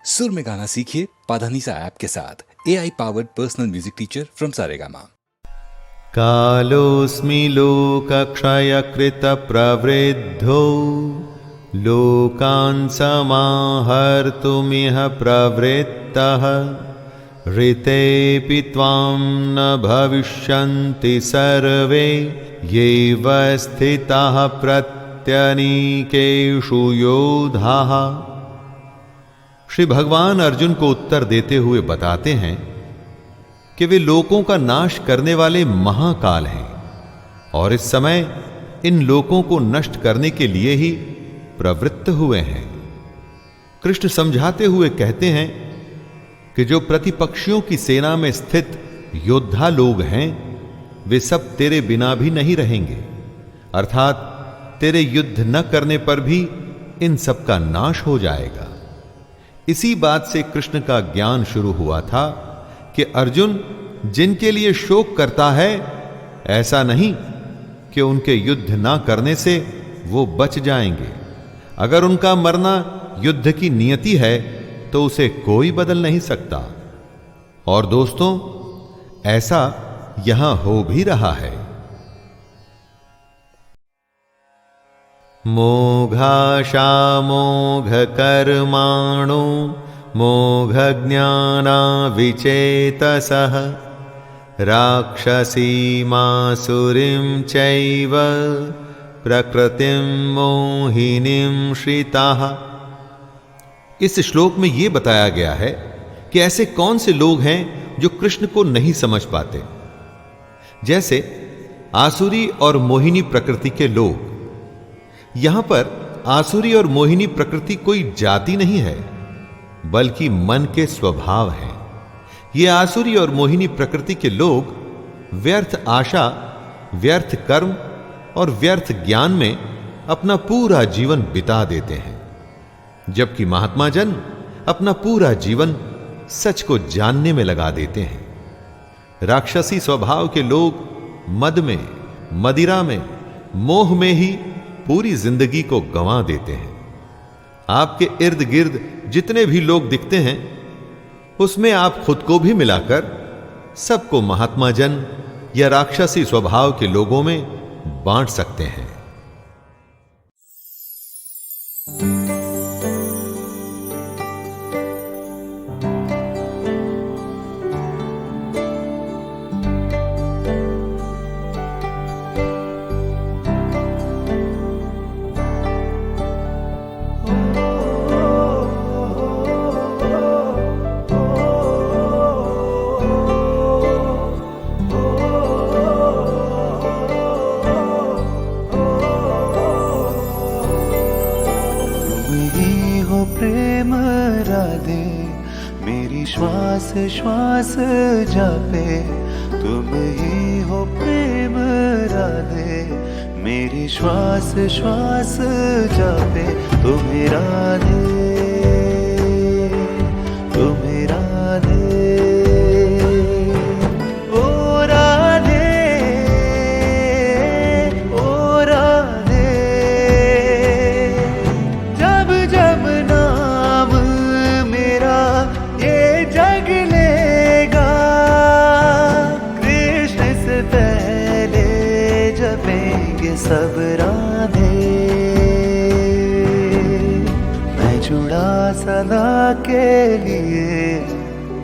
सुर में गाना सीखिए पाधानीसा ऐप के साथ AI powered personal music teacher from Saregama. कालोऽस्मि लोकक्षयकृत प्रवृद्धो लोकान् समाहर्तुमिह प्रवृत्तः ऋतेऽपि त्वां न भविष्यन्ति सर्वे येव स्थिताः प्रत्यनीकेषु योधाः। श्री भगवान अर्जुन को उत्तर देते हुए बताते हैं कि वे लोकों का नाश करने वाले महाकाल हैं और इस समय इन लोकों को नष्ट करने के लिए ही प्रवृत्त हुए हैं। कृष्ण समझाते हुए कहते हैं कि जो प्रतिपक्षियों की सेना में स्थित योद्धा लोग हैं वे सब तेरे बिना भी नहीं रहेंगे, अर्थात तेरे युद्ध न करने पर भी इन सब का नाश हो जाएगा। इसी बात से कृष्ण का ज्ञान शुरू हुआ था कि अर्जुन जिनके लिए शोक करता है ऐसा नहीं कि उनके युद्ध ना करने से वो बच जाएंगे। अगर उनका मरना युद्ध की नियति है तो उसे कोई बदल नहीं सकता। और दोस्तों, ऐसा यहां हो भी रहा है। मोघाशामोघ कर्माणो मोघ ज्ञानाविचेतसः राक्षसीमासुरीं चैव प्रकृतिं मोहिनीं श्रिताः। इस श्लोक में यह बताया गया है कि ऐसे कौन से लोग हैं जो कृष्ण को नहीं समझ पाते। जैसे आसुरी और मोहिनी प्रकृति के लोग। यहां पर आसुरी और मोहिनी प्रकृति कोई जाति नहीं है बल्कि मन के स्वभाव हैं। ये आसुरी और मोहिनी प्रकृति के लोग व्यर्थ आशा, व्यर्थ कर्म और व्यर्थ ज्ञान में अपना पूरा जीवन बिता देते हैं, जबकि महात्मा जन अपना पूरा जीवन सच को जानने में लगा देते हैं। राक्षसी स्वभाव के लोग मद में, मदिरा में, मोह में ही पूरी जिंदगी को गंवा देते हैं। आपके इर्द गिर्द जितने भी लोग दिखते हैं उसमें आप खुद को भी मिलाकर सबको महात्मा जन या राक्षसी स्वभाव के लोगों में बांट सकते हैं। श्वास श्वास जापे तुम ही हो प्रेम राधे, मेरी श्वास श्वास जापे तुम्हें राधे, तुम्हें राधे। ओ राधे, ओ राधे, जब जब नाम मेरा ये जग लेगा, कृष्ण से पहले जपेंगे सब राधे। मैं जुड़ा सदा के लिए,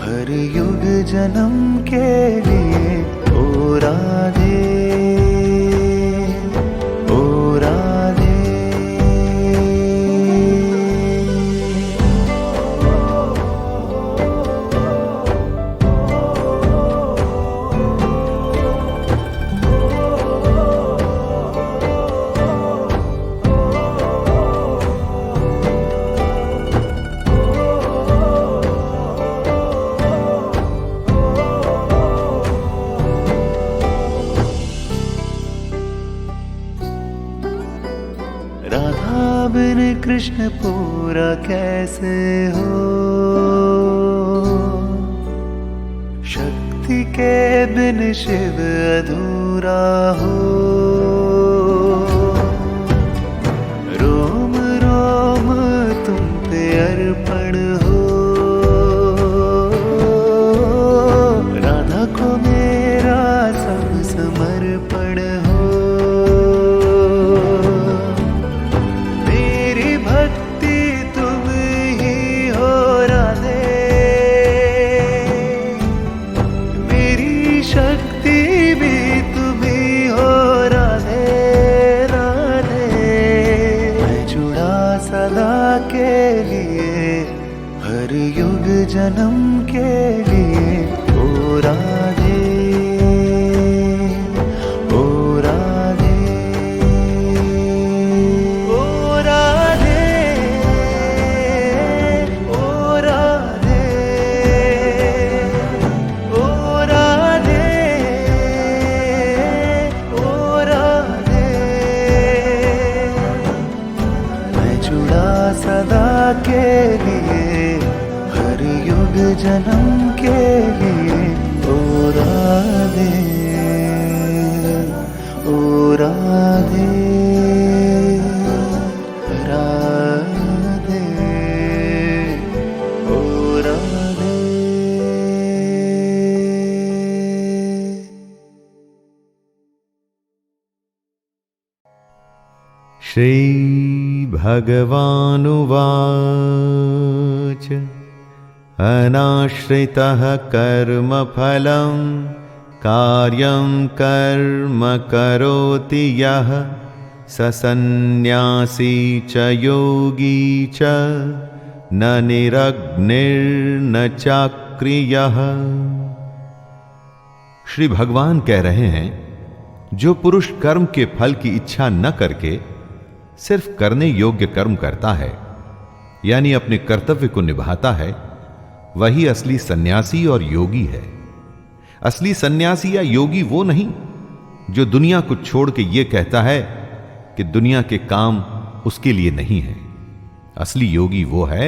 हर युग जन्म के लिए। ओ राधे, ओ राधे। राधा बिन कृष्ण पूरा कैसे हो, शक्ति के बिन शिव अधूरा हो। रोम रोम तुम पे अर्पण हो, जन्म के लिए। ओ राधे, ओ राधे, ओ राधे, ओ राधे, ओ राधे, ओ राधे। मैं जुड़ा सदा के लिए, हर युग जन्म के लिए। ओ राधे, ओ राधे, राधे, ओ राधे। श्री भगवानुवाच अनाश्रितः कर्मफलं कार्यं कर्म करोति यः स सन्न्यासी च योगी च न निरग्निर्न चाक्रियः। श्री भगवान कह रहे हैं, जो पुरुष कर्म के फल की इच्छा न करके सिर्फ करने योग्य कर्म करता है, यानी अपने कर्तव्य को निभाता है, वही असली सन्यासी और योगी है। असली सन्यासी या योगी वो नहीं जो दुनिया को छोड़ के ये कहता है कि दुनिया के काम उसके लिए नहीं है। असली योगी वो है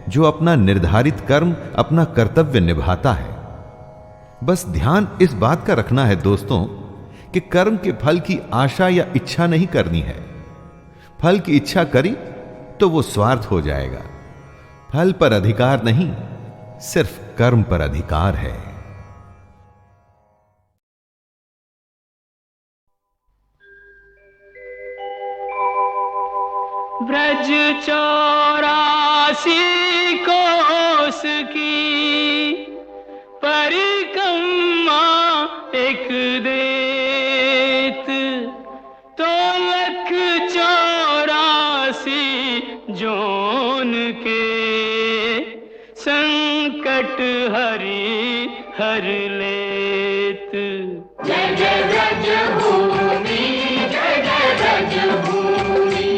जो अपना निर्धारित कर्म, अपना कर्तव्य निभाता है। बस ध्यान इस बात का रखना है दोस्तों कि कर्म के फल की आशा या इच्छा नहीं करनी है। फल की इच्छा करी तो वो स्वार्थ हो जाएगा। फल पर अधिकार नहीं, सिर्फ कर्म पर अधिकार है। ब्रज 84 कोस की परिक्रमा एक देत, तो लख 84 जोन के संकट हरि हर लेत। जय जय ब्रज भूमि, जय जय ब्रज भूमि।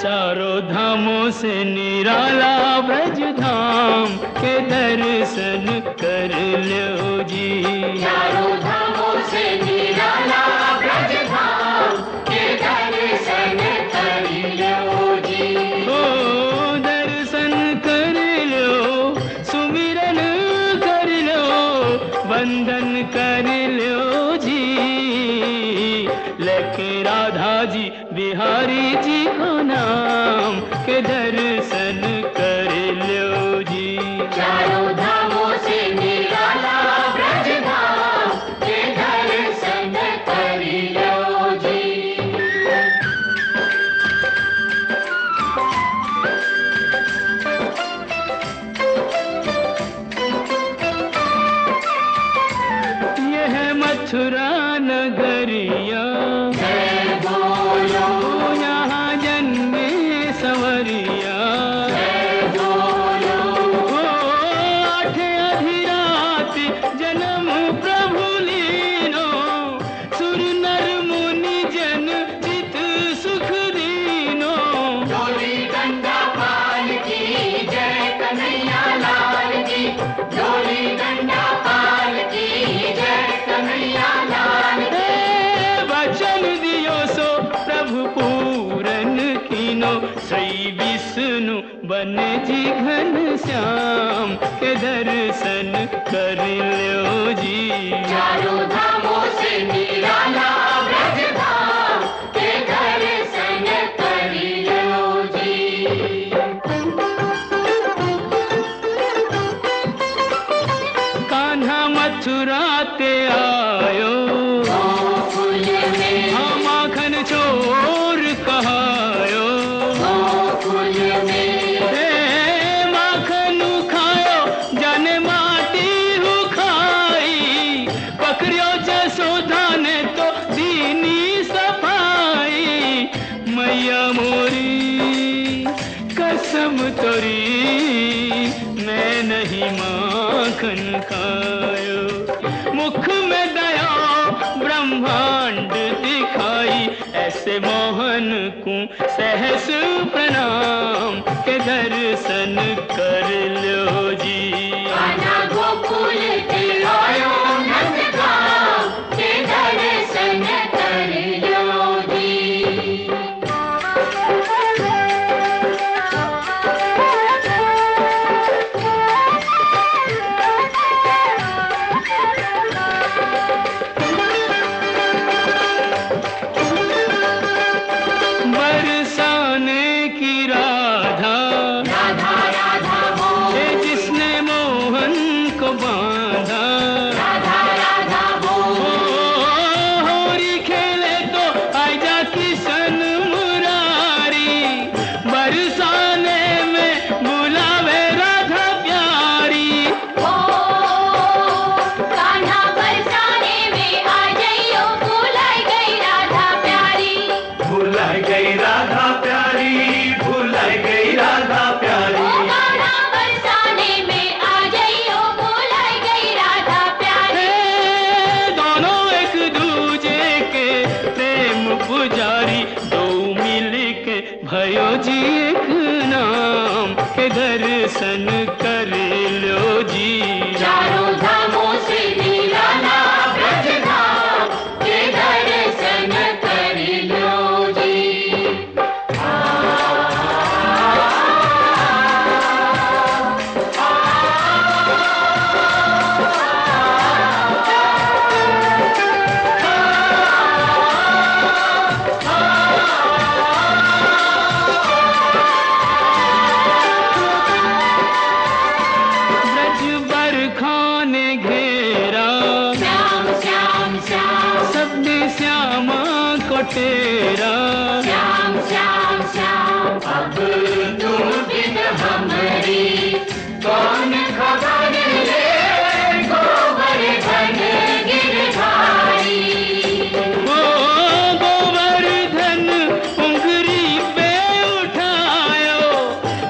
चारों धामों से निराला ब्रज धाम के दर्शन कर लो जी। चारों धामों से निराला ब्रज धाम के दर्शन कर लो जी। ओ दर्शन कर लो, सुमिरन कर लो, वंदन कर लो जी। लेके राधा जी बिहारी जी को नाम के दर्शन कर लो जी। चारों धामों से निराला ब्रज धाम के दर्शन कर लो जी। यह मथुरा नगरिया, यहाँ जन्मे संवरिया। आठ अधिरात जन्म प्रभु लीनो, सुर नर मुनि जन चित सुख दीनो। डोली डंडा पाल की जय कन्हैया लाल की, डोली डंडा पाल की जय कन्हैया लाल की। वचन दियो सो प्रभु पूरन कीनो, श्री विष्णु बन जी घन श्याम के दर्शन कर लो जी। चारों धामों से निराला ब्रज धाम के दर्शन कर लो जी। कान्हा मथुरा ते आयो, माखन चोर कहायो। माखन खायो जाने माटी हु खाई, पकड़ियो जसोदा ने तो दीनी सफाई। मैया मोरी जन्म तोरी मैं नहीं माखन खायो। मुख में दया ब्रह्मांड दिखाई, ऐसे मोहन को सहस प्रणाम के दर्शन कर लो जी। आना गोकुल के आयो नंदगांव के दर्शन कर लो जी। बरसाने की राधा राधा राधा बोल, है जिसने मोहन को बांधा। राधा राधा बोल, होरी खेले तो आजा किशन मुरारी, बरसाने में बुलावे राधा प्यारी। ओ कान्हा बरसाने में आ जाइयो, भुलाई गई राधा प्यारी। भुलाई गई राधा प्यारी, भुलाई गई राधा प्यारी। ओ कान्हा बरसाने में आ जाइयो, भुलाई गई राधा प्यारी। दोनों एक दूजे के प्रेम पुजारी, दो मिल के भयो जी एक नाम के दर्शन कर लो जी। चारों धामों से निराला ब्रज धाम के दर्शन कर लो जी। ब्रज बरखाने घेरा, श्याम श्याम श्याम, सबने श्यामा को तेरा। श्याम श्याम श्याम, अब तुम बिन हमारी कौन खबर ले, गोवर्धन गिरधारी। ओ गोवर्धन उंगली पे उठायो,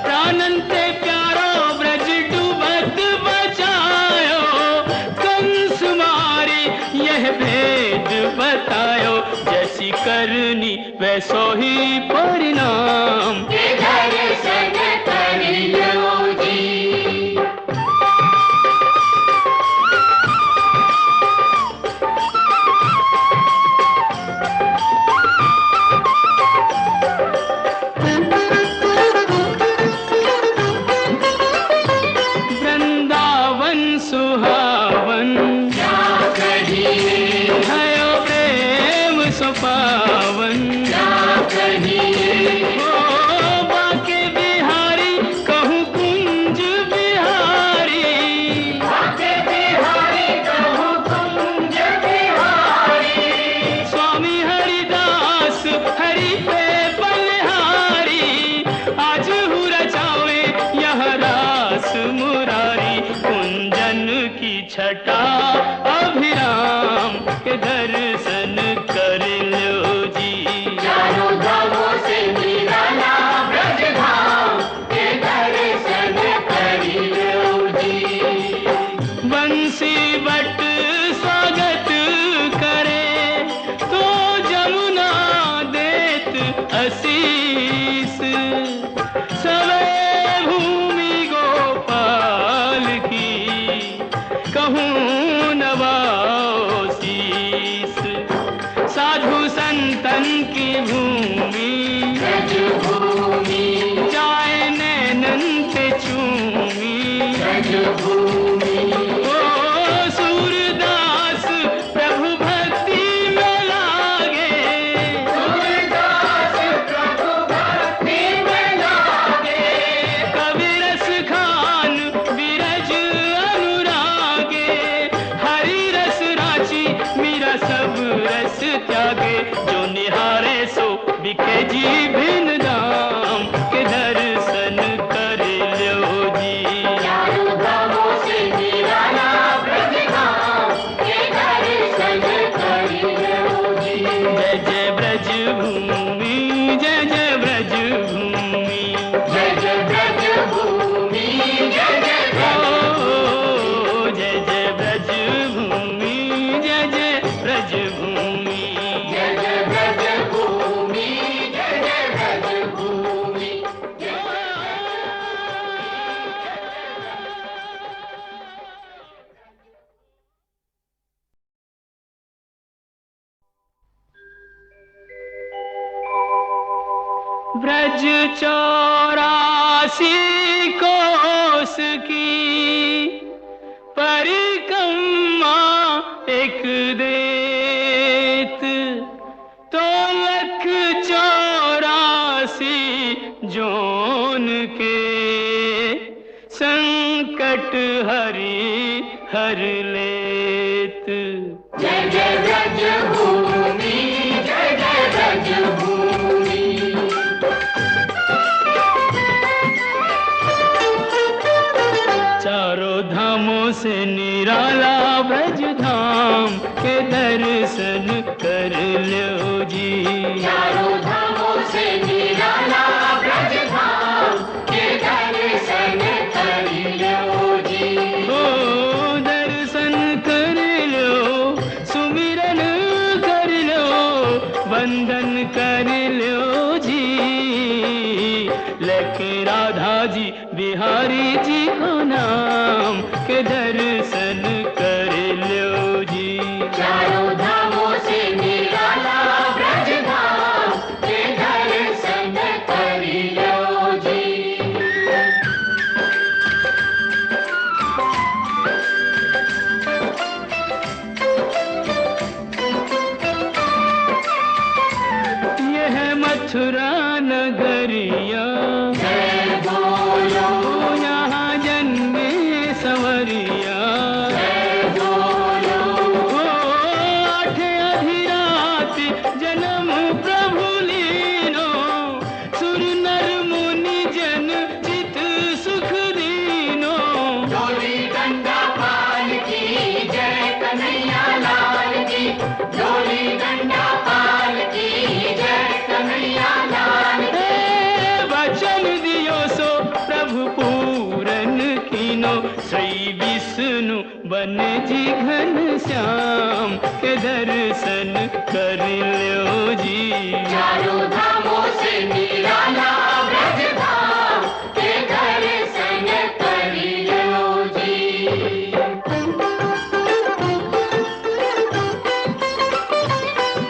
प्राणन से प्यारो ब्रज डूबत बचायो। कंस मारे यह भेद बतायो, जैसी करनी वैसो ही परिणाम। के दर्शन कर लो जी। वृंदावन सुहावन क्या कहिए, भयो प्रेम सुपावन। क्या कहिए, ओ बाके बिहारी कहूँ कुंज बिहारी। बाके बिहारी कहूँ कुंज बिहारी। स्वामी हरिदास हरि पे बलिहारी, आज हूँ रचावे यह रास मुरारी। कुंजन की छटा अभिराम के दर्शन कर लो जी। चारों धामों से निराला ब्रज धाम के दर्शन कर लो जी। बंसी बट स्वागत करे तो जमुना देत आशीष। सवे भूमि गोपाल की कहूँ नवाओ शीस। साधु संतन की भूमि ब्रज भूमि, जाए नैनन पे चूमी। ब्रज भूमि, ओ सूरदास प्रभु भक्ति में लागे, सूरदास प्रभु भक्ति में लागे। कवि रस खान विरज अनुरागे। हरि रस राची मीरा सब रस त्यागे, जो निहारे सो बिके जी भिन्न दाम के दर्शन कर लो जी। चारों धामों से निराला ब्रज धाम के दर्शन कर लो जी। जय जय ब्रज भूमि, जय जय ब्रज भूमि। जय जय ब्रज ब्रज 84 कोस की परिक्रमा एक देत, तो 184 जोन के संकट हरि हर लेत। जय जय ब्रज भूमि, जय जय ब्रज भूमि। चारों धामों से निराला ब्रज धाम के दर्शन कर लो जी। चारों धामों से निराला ब्रज धाम के दर्शन कर लो जी। ओ दर्शन कर लो, सुमिरन कर लो, वंदन कर लो जी। लेके राधा जी बिहारी जी को नाम के दर्शन कर लो जी। चारों धामों से निराला ब्रज धाम के दर्शन कर लो जी। यह मथुरा नगरिया, जय बोलो, यहाँ जन्मे संवरिया। जय बोलो, ओ आठ अधिराति जन्म प्रभु लीनो, सुर नर मुनि जन चित सुख दीनो। डोली डंडा पाल की जय कन्हैया लाल की, डोली डंडा पाल की जय कन्हैया लाल की। हे वचन दियो सो प्रभु पूरन कीनो, श्री विष्णु बन जी घन श्याम के दर्शन कर लो जी। चारों धामों से निराला ब्रज धाम के दर्शन कर लो जी।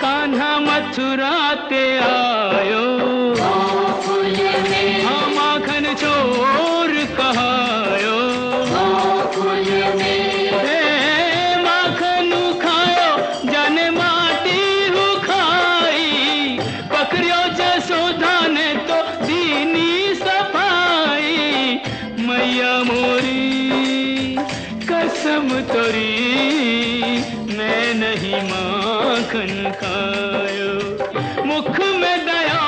कान्हा मथुरा ते आयो, गोकुल में, हाँ माखन चोर कहायो। गोकुल में, हे माखन खायो जाने माटी हु खाई, पकड़ियो जसोदा ने तो दीनी सफाई। मैया मोरी कसम तोरी, मैं नहीं माखन खायो। मुख में दया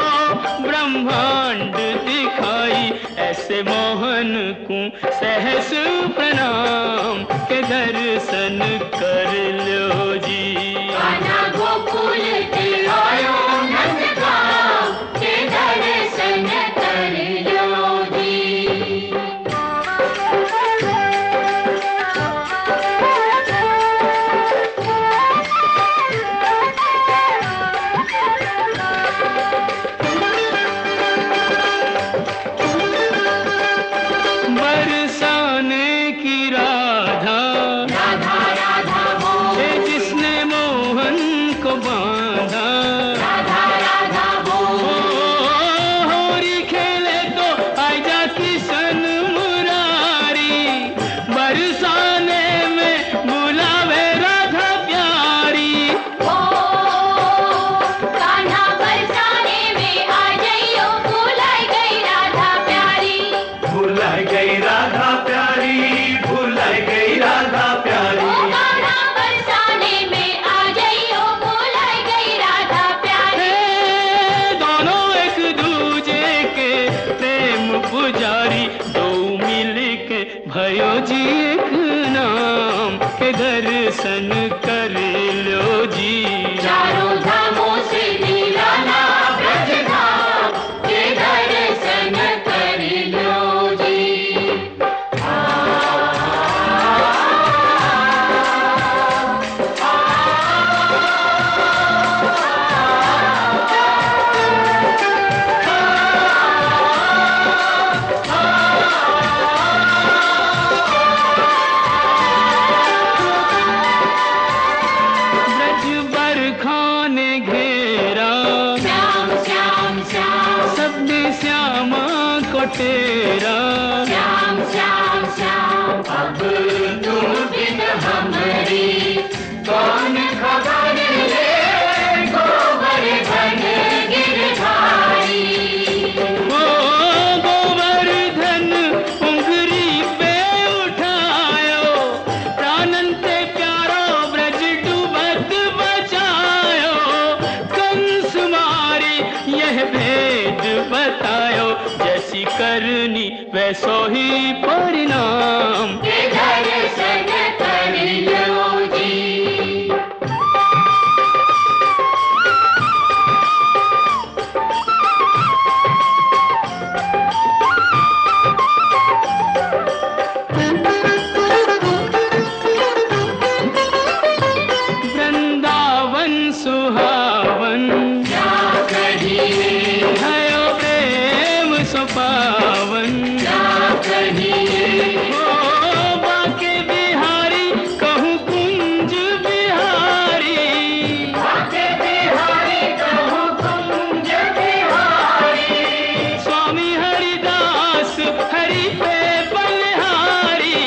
ब्रह्मांड दिखाई, ऐसे मोहन को सहस प्रणाम के दर्शन कर लो जी। कान्हा गोकुल के आयो नंदगांव के दर्शन कर लो जी। बरसाने की राधा, राधा राधा बोल, हे जिसने मोहन को बांधा। राधा राधा ओ बोल, होरी खेले तो आजा किशन मुरारी, बरसाने में बुलावे राधा प्यारी। ओ कान्हा बरसाने में आ जाइयो, भुलाई गई राधा प्यारी। भुलाई गई राधा प्यारी, भुलाई गई राधा ओ प्यारी। कान्हा बरसाने में आ जाइयो, भुलाई गई राधा प्यारी। हे दोनों एक दूजे के प्रेम पुजारी, दो मिल के भयो जी एक नाम के दर्शन कर लो जी। चारों धामों से निराला ब्रज धाम के दर्शन कर लो जी। श्यामा को तेरा। श्याम श्याम श्याम अब तुम बिन हमरी कौन खबर ले, गोवर्धन गिरधारी। ओ गोवर्धन उंगरी पे उठायो, प्राणन ते प्यारो ब्रज डूबत बचायो। कंस मारी यह भेद बतायो, जैसी करनी वैसो ही परिणाम। दर्शन कर लो जी। वृंदावन सुहावन क्या कहिए, भयो प्रेम सुपावन। क्या कहिए, ओ बाके बिहारी कहूँ कुंज बिहारी। बाके बिहारी कहूँ कुंज बिहारी। स्वामी हरिदास हरि पे बलिहारी,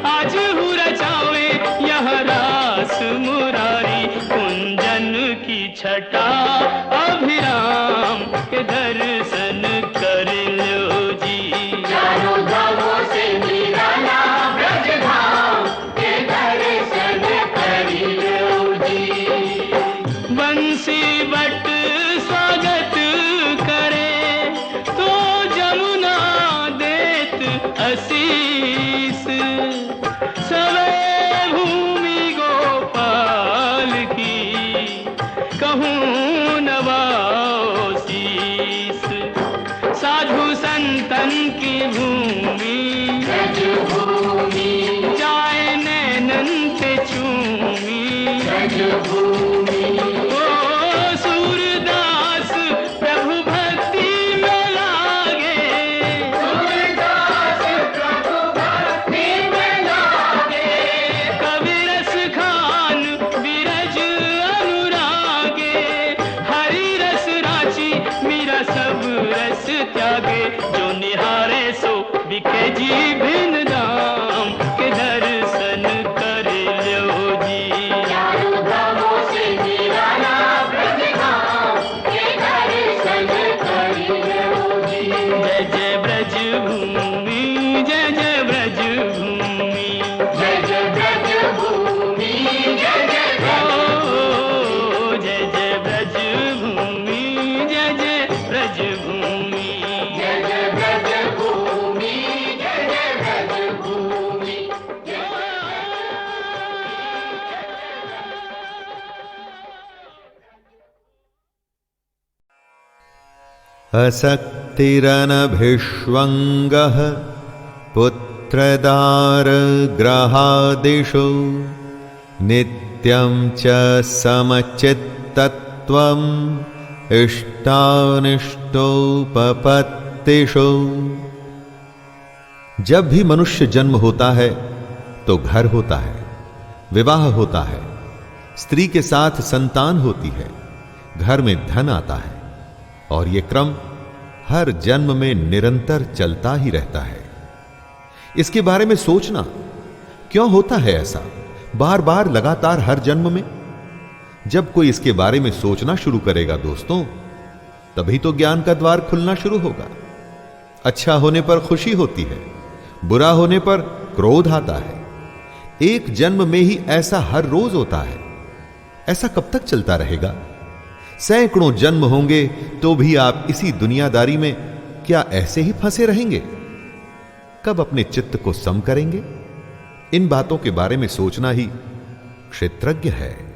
आज हूँ रचावे यह रास मुरारी। कुंजन की छटा अभिराम के दर्शन कर लो जी। चारों धामों से निराला ब्रज धाम के दर्शन कर लो जी। बंसी बट स्वागत करे तो जमुना देत आशीष। सवे भूमि गोपाल की कहूँ नवाओ शीस। साधु संतन की भूमि ब्रज भूमि, जाए नैनन पे चूमी। ब्रज भूमि, ओ सूरदास प्रभु भक्ति में लागे। सूरदास प्रभु भक्ति में लागे। कवि रस खान विरज अनुरागे। हरि रस राची मीरा सब रस त्यागे। जो निहारे सो बिके जी भिन्न दाम के दर्शन कर लो जी। चारों धामों से निराला ब्रज धाम के दर्शन कर लो जी। जय जय ब्रज भूमि, जय जय ब्रज भूमि। जय जय ब्रज भूमि, जय जय ब्रज ओ जय जय ब्रज भूमि, जय जय ब्रज भूमि। जय जय ब्रज भूमि, जय जय ब्रज भूमि। असक्तिरनभिष्वङ्गः पुत्रदारग्रहादिषु नित्यं च समचित्तत्वम् इष्टानिष्टोपपत्तिषु। जब भी मनुष्य जन्म होता है तो घर होता है, विवाह होता है, स्त्री के साथ संतान होती है, घर में धन आता है, और ये क्रम हर जन्म में निरंतर चलता ही रहता है। इसके बारे में सोचना, क्यों होता है ऐसा बार बार लगातार हर जन्म में? जब कोई इसके बारे में सोचना शुरू करेगा दोस्तों, तभी तो ज्ञान का द्वार खुलना शुरू होगा। अच्छा होने पर खुशी होती है, बुरा होने पर क्रोध आता है। एक जन्म में ही ऐसा हर रोज होता है। ऐसा कब तक चलता रहेगा? सैकड़ों जन्म होंगे तो भी आप इसी दुनियादारी में क्या ऐसे ही फंसे रहेंगे? कब अपने चित्त को सम करेंगे? इन बातों के बारे में सोचना ही क्षेत्रज्ञ है।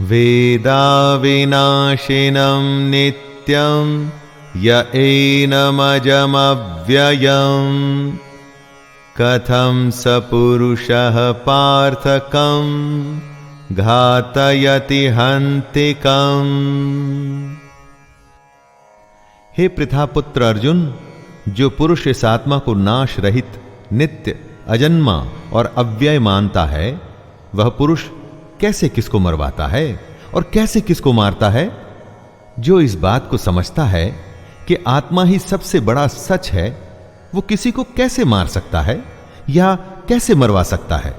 वेदा विनाशिनं नित्यं य एनमजमव्ययम् कथं स पुरुषः पार्थकं घातयति हन्तिकम्। हे पृथापुत्र अर्जुन, जो पुरुष इस आत्मा को नाश रहित, नित्य, अजन्मा और अव्यय मानता है, वह पुरुष कैसे किसको मरवाता है और कैसे किसको मारता है। जो इस बात को समझता है कि आत्मा ही सबसे बड़ा सच है, वो किसी को कैसे मार सकता है या कैसे मरवा सकता है।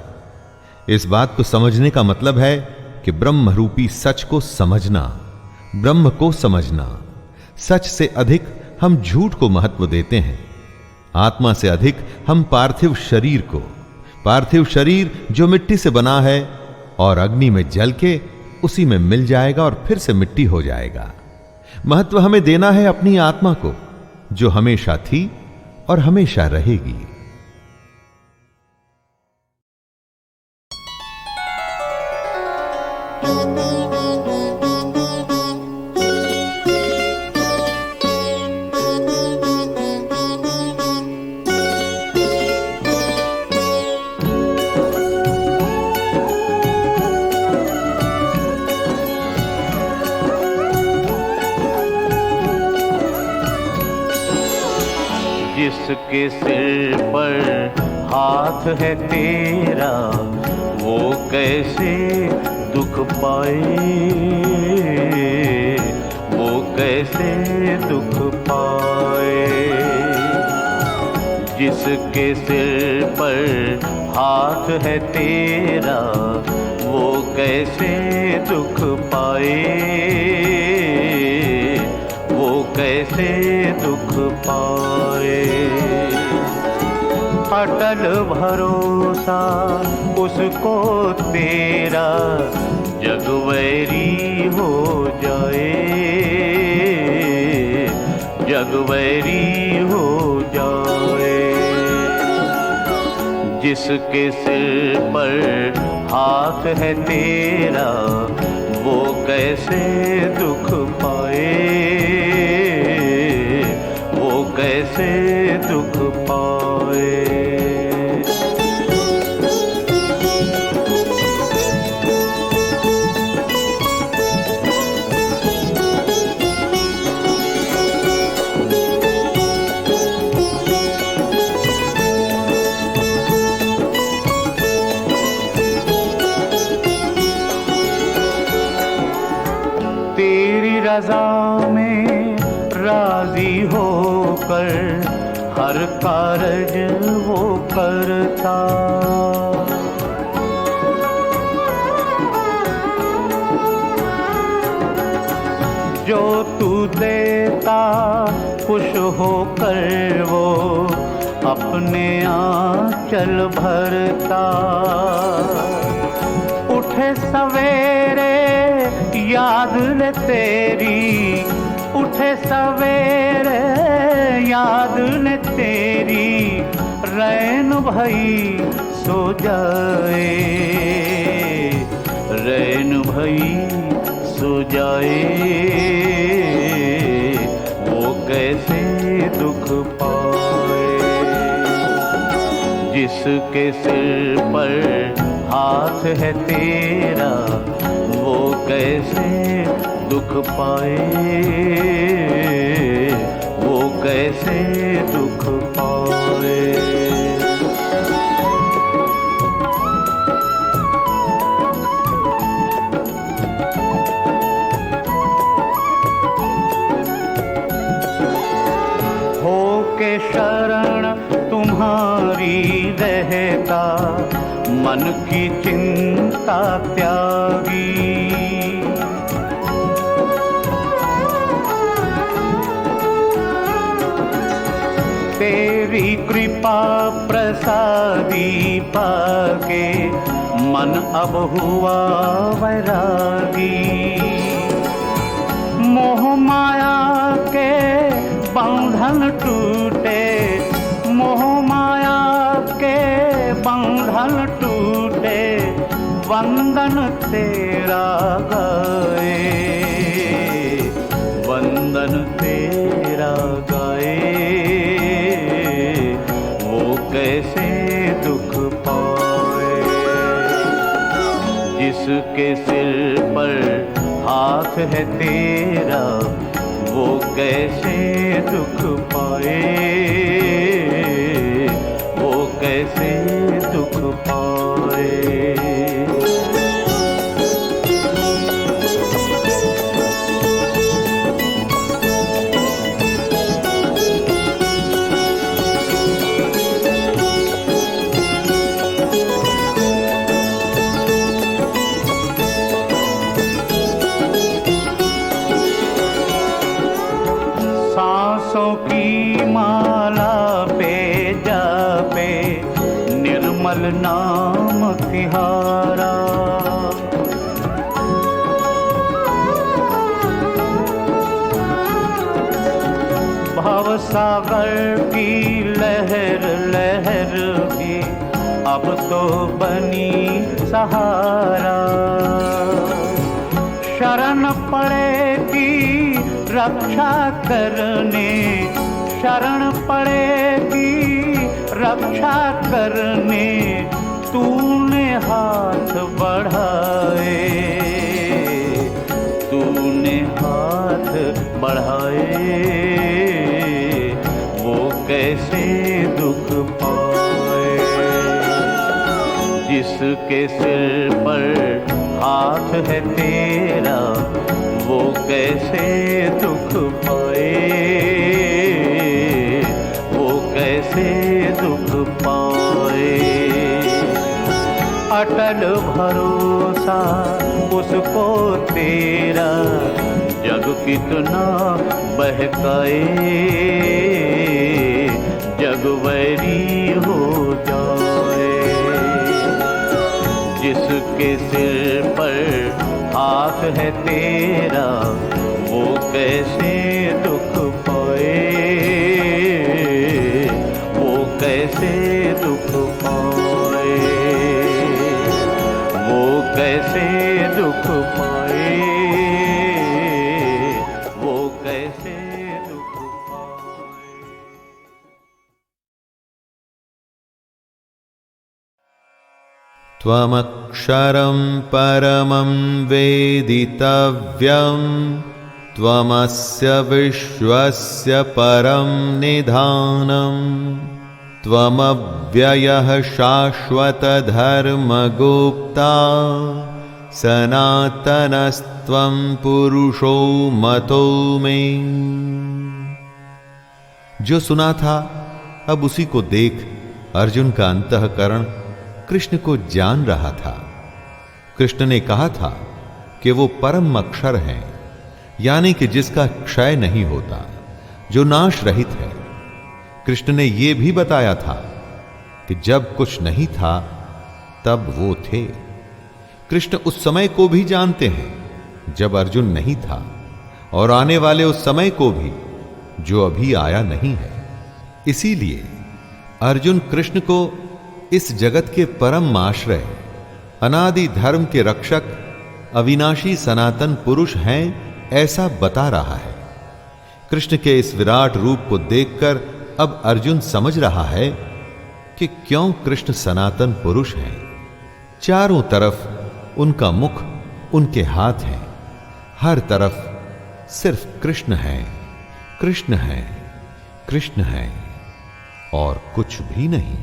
इस बात को समझने का मतलब है कि ब्रह्म रूपी सच को समझना, ब्रह्म को समझना। सच से अधिक हम झूठ को महत्व देते हैं, आत्मा से अधिक हम पार्थिव शरीर को। पार्थिव शरीर जो मिट्टी से बना है और अग्नि में जल के उसी में मिल जाएगा और फिर से मिट्टी हो जाएगा। महत्व हमें देना है अपनी आत्मा को, जो हमेशा थी और हमेशा रहेगी। जिसके सिर पर हाथ है तेरा, वो कैसे दुख पाए, वो कैसे दुख पाए। जिसके सिर पर हाथ है तेरा, वो कैसे दुख पाए, वो कैसे दुख पाए। अटल भरोसा उसको तेरा, जगवैरी हो जाए, जगवैरी हो जाए। जिसके सिर पर हाथ है तेरा, वो कैसे दुख पाए, वो कैसे दुख पाए। तेरी रज़ा में राजी होकर हर कारज वो करता। जो तू देता खुश होकर वो अपने आंचल भरता। उठे सवेरे याद ले तेरी, उठे सवेरे याद ले तेरी, रैन भई सो जाए, रैन भई सो जाए। वो कैसे दुख पाए। जिसके सिर पर हाथ है तेरा, वो कैसे दुख पाए, वो कैसे दुख पाए। हो के शरण तुम्हारी रहता, मन की चिंता त्यागी। तेरी कृपा प्रसादी पाके मन अब हुआ वैरागी। मोह माया के बंधन टूटे, मोह माया के बंधन टूटे, वंदन तेरा गाए, वंदन तेरा गाए। वो कैसे दुख पाए। जिसके सिर पर हाथ है तेरा, वो कैसे दुख पाए, वो कैसे दुख पाए। भवसागर की लहर लहर भी अब तो बनी सहारा। शरण पड़ेगी रक्षा करने, शरण पड़ेगी रक्षा करने, तूने हाथ बढ़ाए, तूने हाथ बढ़ाए, वो कैसे दुख पाए। जिसके सिर पर हाथ है तेरा, वो कैसे दुख पाए, वो कैसे दुख पाए। अटल भरोसा उसको तेरा, जग कितना बहकाए, जग वैरी हो जाए। जिसके सिर पर हाथ है तेरा, वो कैसे दुख पाए, वो कैसे दुख पाए, वो कैसे दुख पाए, वो कैसे दुख पाए। त्वमक्षरं परमं वेदितव्यं, त्वमस्य विश्वस्य परं निधानम्, त्वमव्ययः शाश्वत धर्मगुप्ता, सनातनस्त्वं पुरुषो मतो मे। जो सुना था अब उसी को देख अर्जुन का अंतःकरण कृष्ण को जान रहा था। कृष्ण ने कहा था कि वो परम अक्षर हैं, यानी कि जिसका क्षय नहीं होता, जो नाश रहित है। कृष्ण ने यह भी बताया था कि जब कुछ नहीं था तब वो थे। कृष्ण उस समय को भी जानते हैं जब अर्जुन नहीं था, और आने वाले उस समय को भी जो अभी आया नहीं है। इसीलिए अर्जुन कृष्ण को इस जगत के परम आश्रय, अनादि धर्म के रक्षक, अविनाशी सनातन पुरुष हैं ऐसा बता रहा है। कृष्ण के इस विराट रूप को देखकर अब अर्जुन समझ रहा है कि क्यों कृष्ण सनातन पुरुष हैं। चारों तरफ उनका मुख, उनके हाथ हैं, हर तरफ सिर्फ कृष्ण है, कृष्ण है, कृष्ण है और कुछ भी नहीं।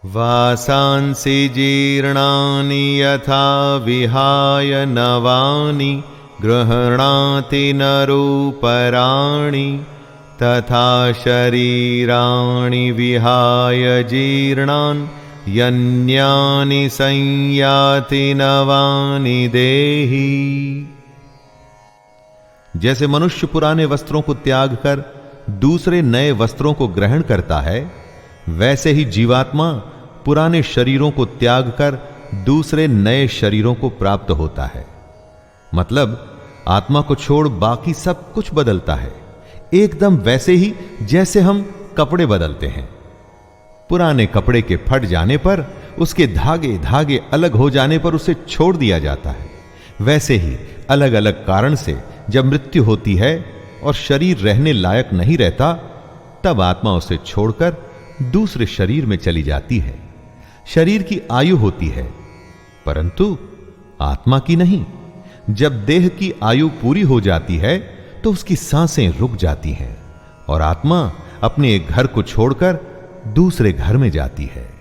वासांसि जीर्णानि यथा विहाय नवानि, गृह्णाति नरोपराणि, तथा शरीराणि विहाय जीर्णान् यन्यानि संयाति नवानि देहि। जैसे मनुष्य पुराने वस्त्रों को त्याग कर दूसरे नए वस्त्रों को ग्रहण करता है, वैसे ही जीवात्मा पुराने शरीरों को त्याग कर दूसरे नए शरीरों को प्राप्त होता है। मतलब आत्मा को छोड़ बाकी सब कुछ बदलता है, एकदम वैसे ही जैसे हम कपड़े बदलते हैं। पुराने कपड़े के फट जाने पर, उसके धागे धागे अलग हो जाने पर उसे छोड़ दिया जाता है। वैसे ही अलग अलग कारण से जब मृत्यु होती है और शरीर रहने लायक नहीं रहता, तब आत्मा उसे छोड़कर दूसरे शरीर में चली जाती है। शरीर की आयु होती है, परंतु आत्मा की नहीं। जब देह की आयु पूरी हो जाती है तो उसकी सांसें रुक जाती हैं और आत्मा अपने एक घर को छोड़कर दूसरे घर में जाती है।